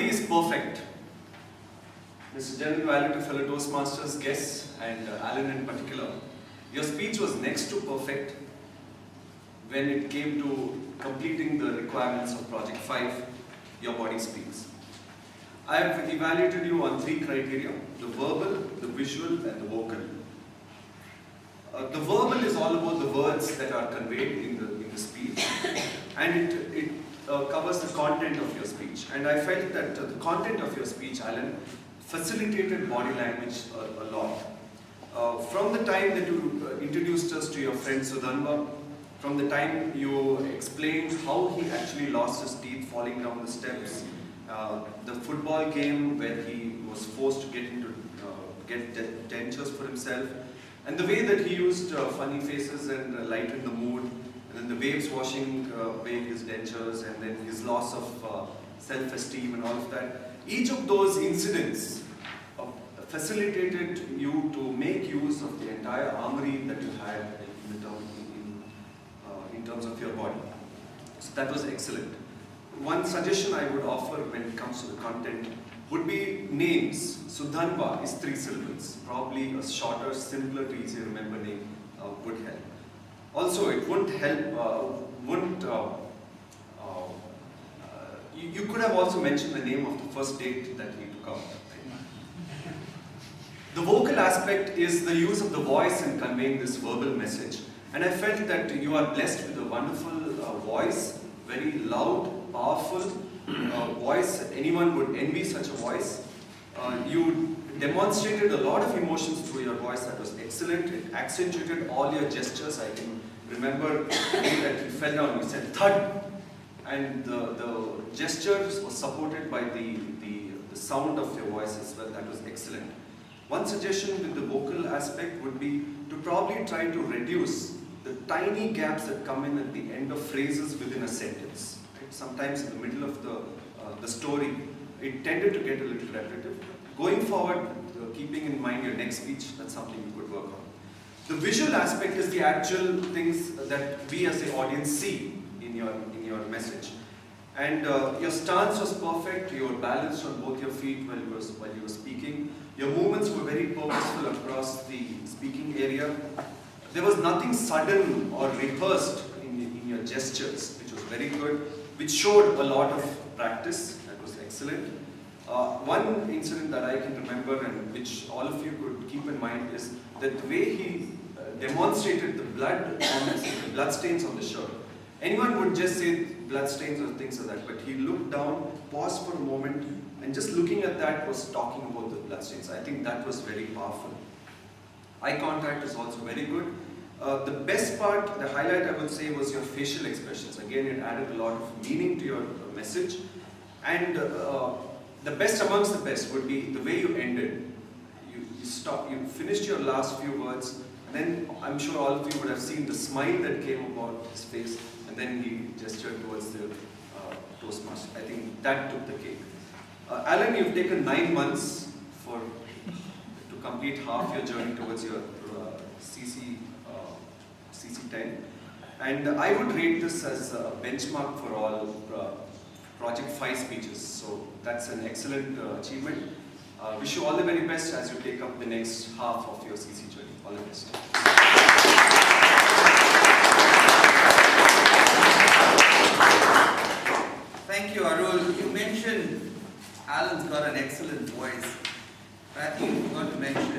nobody is perfect. Mr. General Valued fellow Toastmasters, guests, and Alan in particular, your speech was next to perfect when it came to completing the requirements of Project 5, Your Body Speaks. I have evaluated you on 3 criteria: the verbal, the visual, and the vocal. The verbal is all about the words that are conveyed in the speech, and it covers the content of your speech. And I felt that the content of your speech, Alan, facilitated body language a lot. From the time that you introduced us to your friend Sudhanva, from the time you explained how he actually lost his teeth falling down the steps, the football game where he was forced to get dentures for himself, and the way that he used funny faces and lightened the mood, and then the waves washing away his dentures, and then his loss of self-esteem and all of that. Each of those incidents facilitated you to make use of the entire armory that you had in terms of your body. So that was excellent. One suggestion I would offer when it comes to the content would be names. Sudhanva is 3 syllables. Probably a shorter, simpler to easy remember name would help. Also, it wouldn't help, you could have also mentioned the name of the first date that we took out. The vocal aspect is the use of the voice in conveying this verbal message. And I felt that you are blessed with a wonderful voice, very loud, powerful voice. Anyone would envy such a voice. You demonstrated a lot of emotions through your voice. That was excellent. It accentuated all your gestures. I can remember that you fell down, you said thud. And the gestures were supported by the sound of your voice as well. That was excellent. One suggestion with the vocal aspect would be to probably try to reduce the tiny gaps that come in at the end of phrases within a sentence. Right? Sometimes in the middle of the story, it tended to get a little repetitive. Going forward, keeping in mind your next speech, that's something you could work on. The visual aspect is the actual things that we as the audience see in your message. And your stance was perfect. You were balanced on both your feet while you were speaking. Your movements were very purposeful across the speaking area. There was nothing sudden or rehearsed in your gestures, which was very good, which showed a lot of practice. That was excellent. One incident that I can remember, and which all of you could keep in mind, is that the way he demonstrated the blood stains on the shirt. Anyone would just say blood stains or things like that, but he looked down, paused for a moment, and just looking at that was talking about the blood stains. I think that was very powerful. Eye contact is also very good. The best part, the highlight I would say, was your facial expressions. Again, it added a lot of meaning to your message. And the best amongst the best would be the way you ended. You finished your last few words, and then I'm sure all of you would have seen the smile that came about his face, and then he gestured towards the Toastmaster. I think that took the cake. Alan, you've taken 9 months to complete half your journey towards your CC10, and I would rate this as a benchmark for all Project 5 speeches. So that's an excellent achievement. Wish you all the very best as you take up the next half of your CC journey. All the best. Thank you, Arun. You mentioned Alan's got an excellent voice, but I think you forgot to mention